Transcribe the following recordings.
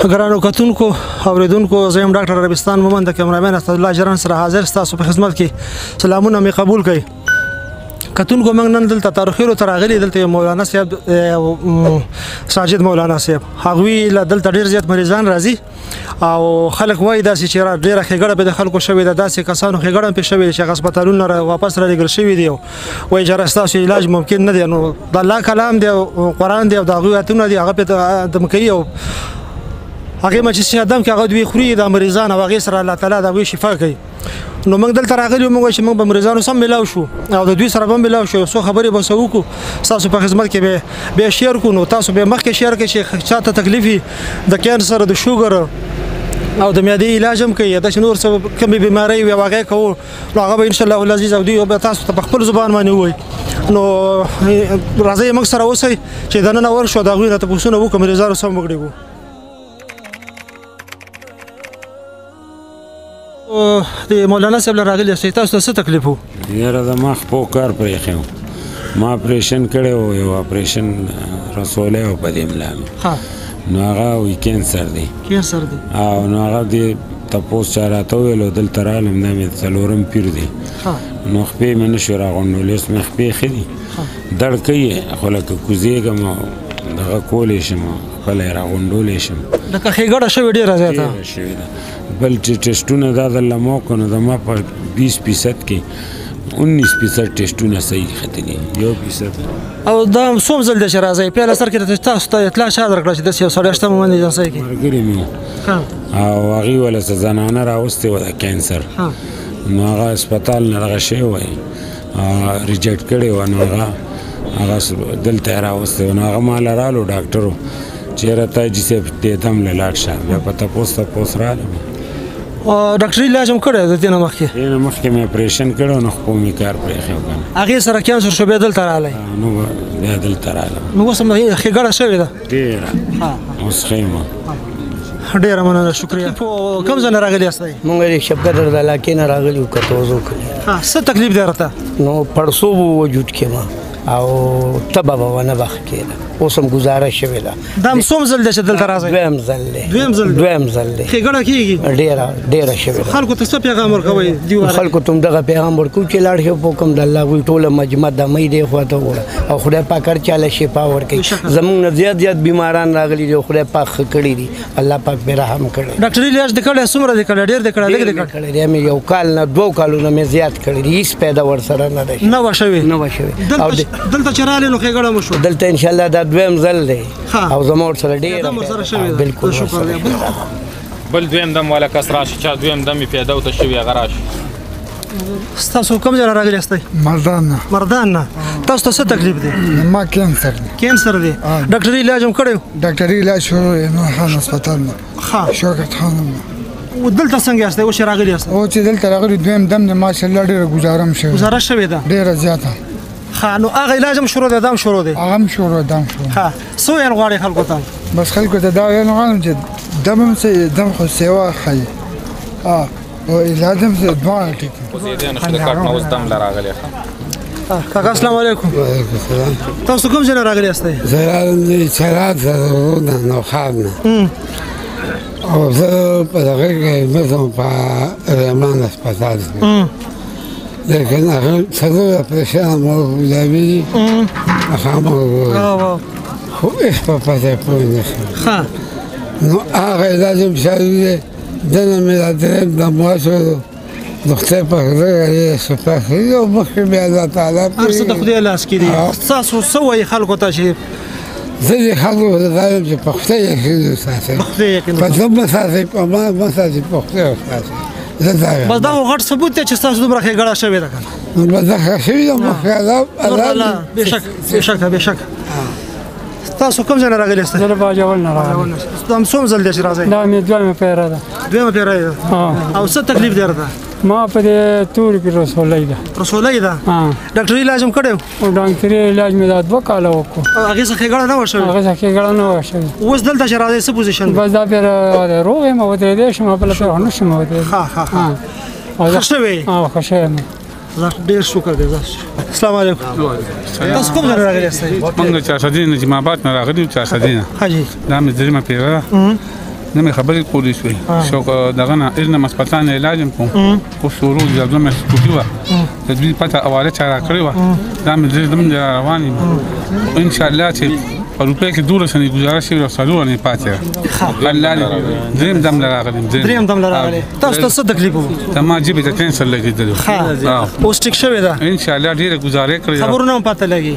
ګرانو کتونکو اوریدونکو زه یم ډاکټر عربستان مومند د کیمرامین اسدالله جران سره حاضر ستاسو په خدمت کې سلامونه مې قبول کړئ کتونکو موږ نن دلته تاریخي ته راغلي دلته مولانا صاحب ساجد مولانا صاحب هغوی له دلته ډېر زیات مریضان راځي او خلک وایي داسې چې ډېره ښېګړه به د خلکو شوې ده داسې کسانو ښېګړه هم پرې شوې ده چې هغه هسپتالونه واپس رالېږل شوي دي وایي چې ستاسو علاج ممکن نه دی نو د الله کلام دی او قرآن دی او د هغوی آیتونه دي هغه پرې دم کوي او هغې مجلس ادم کې هغه دوی خوري د مریضان او هغې سره الله تعالی د هغوی شفا کوي نو موږ دلته راغلي یو موږ وایو چې موږ به مریضانو سم ملاو شو او د دوی سره به ملاو شو یو څو خبرې به څه وکړو ستاسو په خدمت کې به بیا شیر کړو نو تاسو به مخکې شیر کړئ چې چا ته تکلیف وي د کینسر د شوګر او د معدې علاج هم کوي داسې نور څه کمې بیمارۍ وي او هغې کوو نو هغه به انشاءالله العزیز او دوی به تاسو ته په خپل زبان باندې ووایي نو راځئ موږ سره اوسئ چې دننه ورشو د هغوی نه تپوسونه وکړو مریضانو سم وکړو د مولانا صاحب له راغلي یاستئ تاسو ته څه تکلیف و یاره د مخ په کار پرېښی و ما اپریشن کړی و یو اپریشن رسولی و په دې ملا مې نو هغه وایي کینسر دی کینسر دی او نو هغه دې تپوس چا راته وویل دلته رالم دا مې څلورم پیر دی نو خپې مې نه شو راغونډولی اوس مې خپې ښه دي درد کوي خو لکه کوزېږم او دغه کولی شم خپله یې راغونډولی شم لکه ښېګړه شوې ډېره زیاته ډېره شوې ده بل چې ټیسټونه دا دله ما وکړو نو د ما په 20% کې 19% ټیسټونه صحیح ختلي 1% او دا څوم ځل دی چې راځئ پیاله سر کې تاسو ته اطلاع چا درکړه چې داسې یو سړی شته مومند ایجنسۍ کې ملګري مې او هغې وله څه زنانه راوستې وه د کینسر نو هغه اسپتال نه دغه شوی وی ریجکټ کړی وه نو هغه دلته یې راوستې وه نو هغه ماله رالو ډاکټرو چېرې تاجي صاحب دې دم له لاړ شه بیا په تپوس رالم ډاکټري علاج هم کړی د دې نه مخکې دې نه مخکې مې اپریشن کړی نو خو مې کار پرېښی و که نه هغې سره کینسر شو بیا دلته راغلی نو بیا دلته رالم نو اوس هم ښېګړه شوې ده ډېره اوس ښه یم ډېره مننه شکریه کوم ځای نه راغلي یاستئ مونږ د شبقدر د علاقې نه راغلي وو کتوز وکړی څه تکلیف دی راته نو پړسوب وجود کې ما او تبه به ونه بخ کېده اوس هم ګزاره شوې ده دا هم څوم ځل دی چې دلته راځئ دویم ځل دی دویم ځل دی ښېګړه کېږي ډېره شوې ده خلکو ته څه پیغام ورکوئ خلکو ته هم دغه پیغام ورکوو چې لاړ شي په حکم د الله هغوی ټوله مجمع دمۍ دی خواته وګوره او خدای پاک هر چاله شفا ورکوي زموږ نه زیات بیماران راغلي دي او خدای پاک ښه کړي دي الله پاک پرې رحم کړی ډاکټري علاج دې کړی څومره دې کړی ډېر دې کړی لږ دې کړی دی مې یو کال نه 2 کالونه مې زیات کړي دي هېڅ پیدا ورسره نه دی نه وه شوې دلته چې رالې نو ښېګړه مو شو دلته انشاءالله دا دویم ځل دی او زما ورسره ډېره بلکل بل دویم دم والا کس راشي چا دویم دم یې پیدا ورته شوي هغه راشي ستاسو کوم ځای نه راغلي یاستئ مردان نه تاسو ته څه تکلیف دی ما کینسر دی ډاکټري علاج هم کړی و ډاکټري علاج شروع یې نور خان هسپتال نه شوکت خان نه دلته څنګه یاستئ اوس چې راغلي یاستئ او چې دلته راغلي دویم دم دی ماشاءالله ډېره ګزاره شوې ده ډېره زیاته نو هغه علاج هم شروع دی دا هم شروع دی هغه هم شروع دی څه ویل غواړئ خلکو ته بس خلکو ته دا ویل غواړم چې دم هم دم خو سیوا ښایي او علاج هم دواړه ټیک کاکا السلام علیکم تاسو کوم ځای نه راغلي یاستئ زه راغلم د چرات نه نوښار نه او زه په دغه کې مزم په رحمان هسپتال کې لیکن هغه څلور اپریشن مو ویلي هغه خو هیڅ په پته پوه نه شوم نو هغه علاج هم شروع دی دنه مې دا درېیم دم واچولو د خدای پاک زړه یې شفا کړي او مخکې مې الله تعالی هر څه د خدای لاس کې دي ستاسو څه وایي خلکو ته چې زه دې خلکو ته دا وایم چې په خدای یقین وساتئ په ځان مه ساتئ په ما مه ساتئ په خدای وساتئ بس دا غټ ثبوت دی چې ستاسو دومره ښېګړه شوې ده که نو بس دا ښه شوې ده مخکې الله بېشکه تاسو کوم ځای نه راغلي یاستئ زه د باجوړ نه راغلی دا هم څوم ځل دی چې راځئ دا مې دویمه پیره ده او څه تکلیف دی راته ما په دې تورې کې رسولۍ ده ډاکټري علاج هم کړی و ډاکټري علاج مې دا 2 کاله وکړو هغې څه ښېګړه نه وه شوې اوس دلته چې راځئ څه پوزیشن بس دا پرې روغ یم ودرېدی شم بله پرې نه شم ودرېدی ښه شوې ښه شوی یم ډېر شکر دی السلام علیکم تاسو کوم ځای نه راغلي یاستئ موږ د چارسدي نه جمعآباد نه راغلي یو چارسدي نه حاجي دا مې درېیمه پیره ده نه مې خبرې کولې شوې شو دغه نه اذن مسپتان علاج کوم خو شروع د دوه مسکوټي و د دې پته اواله چا را کړی و دا مې زم رواني ان شاء الله چې په روپې کې دوه سنې گزارش شي او سالو نه پاتې الله دریم دم لراغلی تاسو څه تکلیف وو ته ما جيبه ته کینسر لګیدل اوس ټیک شوی دا ان شاء الله ډیره گزارې کړې خبرونه پته لګي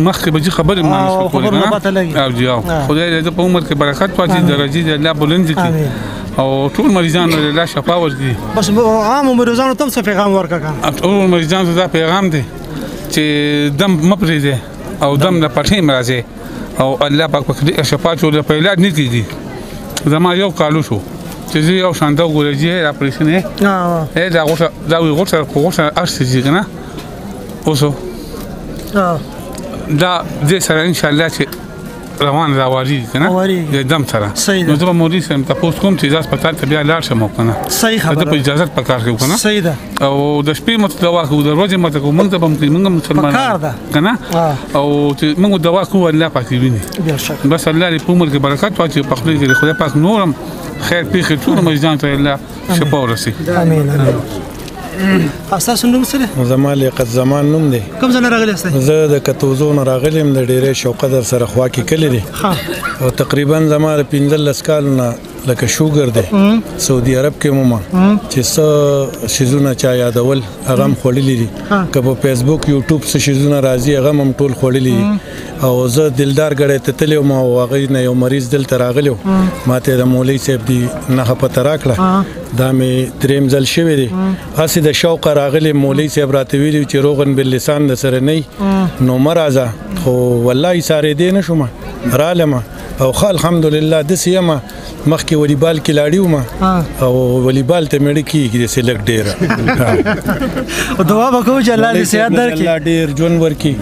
مخکې به خبرې ما نشو خبرونه پته لګي او جی خدای دې په عمر کې برکت پاتې درجه دې الله بلند کړي او ټول مریضانو له الله شفا ورکړي بس عام مریضانو ته څه پیغام ورکړه ټول مریضانو ته پیغام دی چې دم مپریږي او دم نه پټې مرزه او الله پاک پکې شفا چول په علاج نه کیږي زما یو کالو شو چې یو شانته ګورځي اپریشن دا غوښه غوښه ارسي کنه اوسو دا دې سره ان شاء الله چې روان راوړي کنه د دم سره نو زه به موري سم تاسو کوم چې ځاس پټال ته بیا لاړ شم کنه صحیح خبره د اجازه پکار کوي کنه صحیح ده او د شپې مت دوا کو د ورځې مت کو موږ ته موږ مسلمان کنه او چې موږ دوا کو الله پاک ویني بس الله دې په عمر کې برکت واچي په خپل کې خدای پاک نورم خیر پیخ ټول مجدان ته الله شفا ورسي امين اساس نوم سره زما لیاقت زمان نوم دی کوم ځای راغلی استه زه د کتوزو نه راغلم د ډیره شوق قدر سره خوا کې کلی دی او تقریبا زما 15 کال نه لکه شوګر دی سعودي عرب کې موما چې څه شیزونه چا یادول هغه هم خړلې دي که په فیسبوک یوټیوب څه شیزونه راځي هغه هم ټول خړلې او زه دلدار غړې ته تلم او هغه نه یو مریض دل تراغلو ماته د مولوی صاحب دی نه پته راکړه دا مې دریم ځل شوی دی اسی د شوق راغلی مولوی صاحب راته ویلو چې روغن باللسان د سره نه نو مرزه خو والله ساره دی نشم رالم او خو الحمدلله د سیمه مخکې والیبال کې لاړیو ما او والیبال ته مړ کیږي د سلک ډیر او دعا وکړو چې الله دې صحت درکړي الله ډیر جون ورکي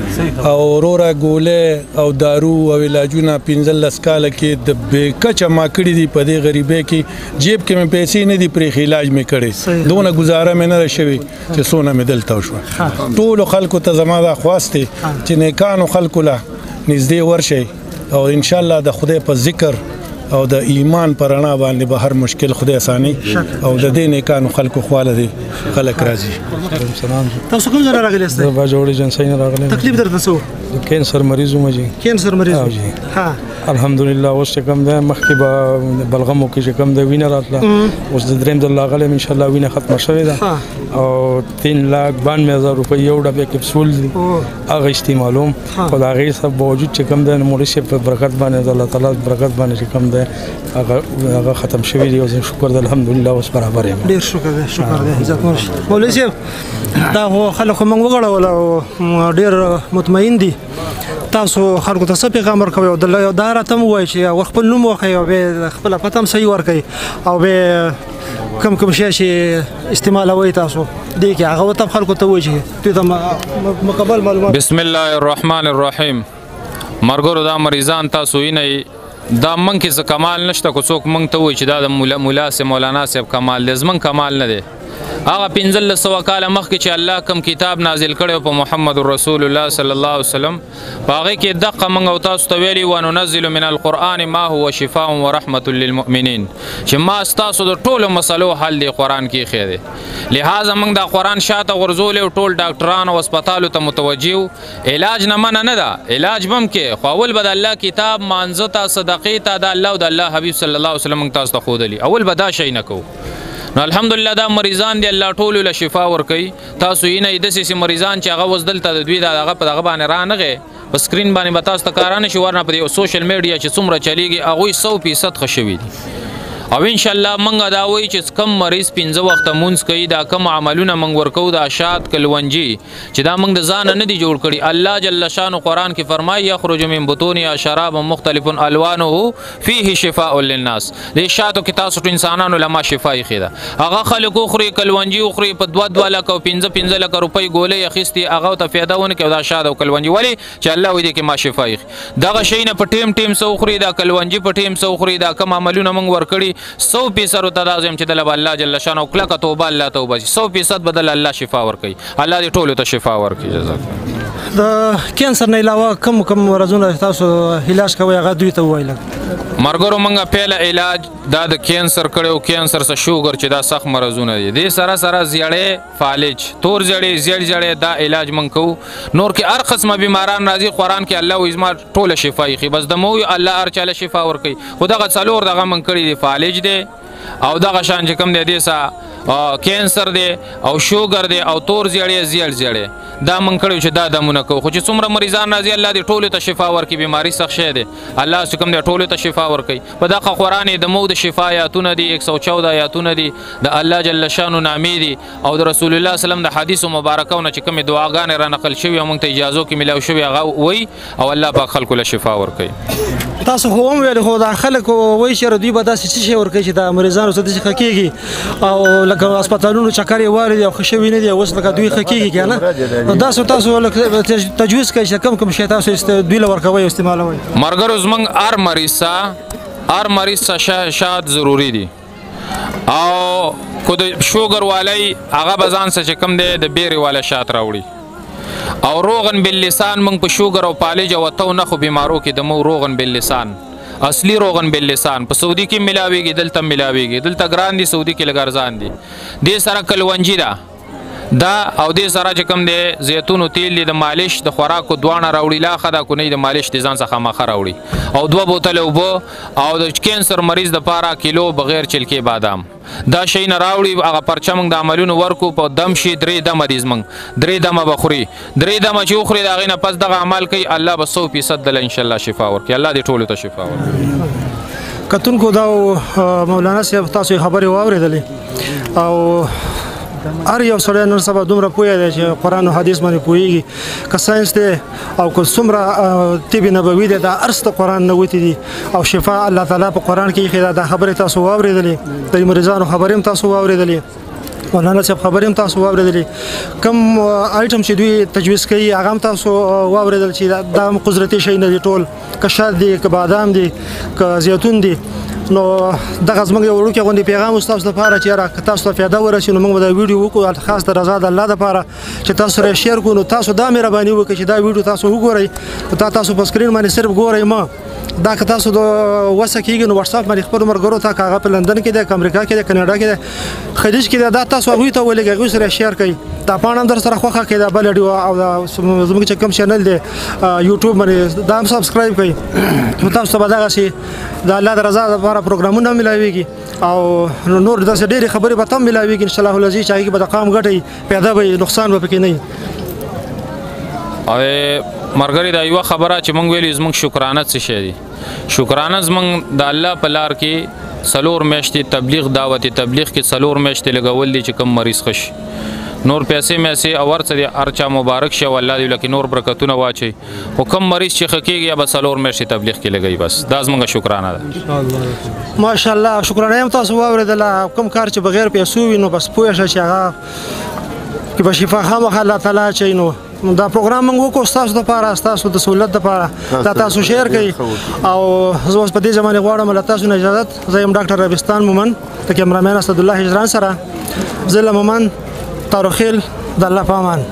او اورورا ګوله او دارو او علاجونه 15 کال کې د بیکچ ما کړی دی په دې غریبې کې جیب کې مې پیسې نه دی پرې علاج مې کړی دونه گزاره مې نه شوي چې سونه مې دلته شو ټول خلکو ته زما دا خواسته چې نیکانو خلکو لا نږدې ورشي او ان شاء الله د خدای په ذکر او د ایمان پرانا باندې به هر مشکل خدای اساني او د دې نیکانو خلکو خواله دي خلک راځي تاسو کوم ځای راغلی استه با جوړی جنسای نه راغلی تکلیف درته څه کینسر مریض وم جی کینسر مریض ها الحمدلله اوس کم ده مخکې به بلغمو کې کم ده وینه راتله اوس د دریم د لاغله ان شاء الله وینه ختمه شوې ده او 3,92,000 روپۍ یو ډبه کپسول دي هغه استعمالوم خو دا غي سب باوجود چې کم ده مورشه په برکت باندې الله تعالی برکت باندې کم ده هغه ختم شوی دی او شکر الحمدلله اوس برابر یم ډیر شکر دی عزت مولوی صاحب دا هو خلکو موږ وغړول او ډیر مطمئن دي تاسو خلکو ته څه پیغام ورکوي او د دا راته وایي چې خپل نوم وخی او به خپل پته صحیح ورکوي او به کوم شی چې استعمالوي تاسو دې کې هغه ته خلکو ته وایي چې ته مقبل معلومات بسم الله الرحمن الرحیم مرګورو دا مریضان تاسو یې نه دا من کې څه کمال نشته کو څوک مونږ ته وایي چې دا د مولا سے مولانا صاحب کمال دی زمون کمال نه دی هغه 1500 کال مخکې چې الله کوم کتاب نازل کړو په محمد رسول الله صلی الله علیه وسلم هغه کې دغه موږ او تاسو ته ویلي وننزل من القرآن ما هو شفاء ورحمة للمؤمنين چې ما تاسو د ټولو مسلو حل دی قرآن کې خیر دی لہذا موږ د قرآن شاته ورزول او ټول ډاکټرانو او هسپتالو ته متوجه علاج نه منه نه ده علاج بم کې خو اول به الله کتاب مانځه ته صدقې ته د الله او د الله حبیب صلی الله علیه وسلم تاسو ته خودلی اول به دا شي نه کو نو الحمدلله دا مریضان دی الله ټول له شفا ور کوي تاسو یې نه د سې مریضان چې هغه وزدل ته د دوی دغه په دغه باندې را نغه په سکرین باندې به تاسو ته کارانه شو ورنه په سوشل میډیا چې څومره چلیږي هغه 100% خشوي دي او ان شاء الله منګه دا وایي چې کم مریض 15 وخت مونږ کوي دا کم عملونه منګ ورکو دا شاد کلونجي چې دا منګ د ځان نه دي جوړ کړي الله جل شانو قران کې فرمایي یخرج من بطون شراب مختلف الوانه فيه شفاء للناس دې شاتو کې تاسو انسانانو لما شفای خیدا هغه خلکو خوري کلونجي خوري په 2 لک او 15 لک روپۍ ګولې اخیستي هغه ته فایده ونه کوي دا شاد او کلونجي ولی چې الله وې دې کې ما شفای دغه شی نه په ټیم سو خوري دا کلونجي په ټیم سو خوري دا کم عملونه منګ ور کړي 100% تدازم چې د الله جل شانو کله توبه الله توبه 100% بدل الله شفا ور کوي الله دې ټول ته شفا ور کوي جزاک د کینسر نه علاوه کوم مرضونه تاسو علاج کوئ هغه دوی ته ووایئ. مرګرو منګه پیله علاج دا د کینسر کړو کینسر سره شوګر چې دا سخت مرضونه دي دې سره سره زیړې فالج تور زیړې زیړ دا علاج من کوو نور کې هر قسمه بیماران راځي قرآن کې الله وایي زما ټوله شفا یې بس د مو الله هر چاله شفا ورکوي خو دغه څلور دغه من کړي دي فالج دی او دغه شان چې کوم دی دې سه کینسر دی او شوګر دی او تور زیړې زیړې دا من کړی چې دا دمونه کوو خو چې څومره مریضان راځي الله دې ټولو ته شفا ورکړي بیماري سخت شی دی الله چې کوم دی ټولو ته شفا ورکوي په دغه قرآن د مو د شفا آیاتونه دي 114 آیاتونه دي د الله جل شانو نامې دي او د رسول الله سلام د حدیثو مبارکونه چې کومې دعاګانې را نقل شوي موږ ته اجازو کې ملاو شوي هغه وایي او الله پاک خلکو له شفا ورکوي. تاسو خو هم ویل خو دا خلک وایي چې دوی به داسې څه شی ورکوي چې د مریضانو څه داسې ښه کېږي او لکه هسپتالونو چکر یې واردي او ښه شوي نه دي اوس لکه دوی ښه کېږي که نه داسې تاسو تجویز کوئ چې کم شی تاسو دوی له ورکوئ او استعمالوئ. مرګرو زموږ هر مریض ته شات ضروري دي او کو د شوګر والی هغه به ځان څه چې کوم دی د بیرې والا شات راوړي او روغن باللسان موږ په شوګر او پالج او اتو نښو بیمارو کې د مو روغن باللسان اصلي روغن باللسان په سعودي کې ملاویږي دلته ملاویږي دلته ګران دي سعودي کې لږ ارزان دي دې سره کلونجي ده دا او دې سره چې کوم دی زیتونو تیل دی د مالش د خوراکو دواړه راوړي لا ښه ده کو نه د مالش د ځان څخه مخه راوړي او 2 بوتله اوبه او د کینسر مریض دپاره کیلو بغیر چلکې بادام دا شی نه راوړي هغه پرچه موږ د عملونو ورکو په دم شي 3 دمه دي زموږ 3 دمه به خوري 3 دمه چې وخوري د هغې نه پس دغه عمل کوي الله به 100% دله انشاءالله شفا ورکړي الله دې ټولو ته شفا ورکړي. کتونکو دا مولانا صاحب تاسو خبرې واورېدلې او هر یو سړی نن سبا دومره پوهه دی چې قرآن او حدیث باندې پوهېږي که ساینس دی او که څومره طب نبوي دی دا هر څه د قرآن نه وتې دي او شفا الله تعالی په قرآن کې ایښې ده دا خبرې تاسو واورېدلې د مریضانو خبرې هم تاسو واورېدلې مولانا صاحب خبرې هم تاسو واورېدلې کوم آیټم چې دوی تجویز کوي هغه هم تاسو واورېدل چې دا قدرتي شی نه دي ټول که شات دي که بادام دي که زیتون دي نو دغه زموږ یو وړوکی غوندې پیغام اوس تاسو لپاره چې یاره که تاسو ته فایده ورسي نو موږ به دا ویډیو وکړو خاص د رضا د الله دپاره چې تاسو سره یې شیر کړو نو تاسو دا مهرباني وکړئ چې دا ویډیو تاسو وګورئ تاسو په سکرین باندې صرف ګورئ ما دا که تاسو د وسه کېږي نو وټساپ باندې خپلو ملګرو ته که هغه په لندن کې دی که امریکا کې دی کاناډا کې دی خلیج کې دی دا تاسو هغوی ته ولېږئ هغوی سره شیر کوئ دا پاڼه هم در سره خوښه کړئ دا بل ویډیو او دا زموږ چې کوم چینل دی یوټیوب باندې دا هم سبسکرایب کړئ نو تاسو ته به دغسې د الله د رضا لپاره پروګرامونه هم ملاویږي او نور داسې ډېرې خبرې به ته هم ملاویږي انشاءالله العزیز چې هغې کې به د قام ګټئ پیدا به نقصان به پکې نه وي. مرګري دا یوه خبره چې موږ ویلي زموږ شکرانه څه شی دي شکرانه زموږ د الله په لار کې 4 میاشتې تبلیغ دعوت تبلیغ کې 4 میاشتې لګول دي چې کوم مریض ښه شي نور پیسې او ورڅه دي هر چا مبارک شي او الله دې لکه نور برکتونه واچوي خو کوم مریض چې ښه کېږي به 4 میاشتې تبلیغ کې لګوي بس دا زموږ شکرانه ده. ماشاءالله شکرانه هم تاسو واورېدله کوم کار چې بغیر پیسو وي نو بس پوه شه چې هغه کې به شفا خامخا الله تعالی اچوي نو دا پروګرام موږ وکړو ستاسو دپاره ستاسو د سهولت دپاره دا تاسو شیر کړئ او زه اوس په دې زمانې غواړم له تاسو نه اجازت زه یم ډاکټر ربستان مومن د کیمرامین اسدالله هجران سره زه له مومن تاروخیل د الله په امان.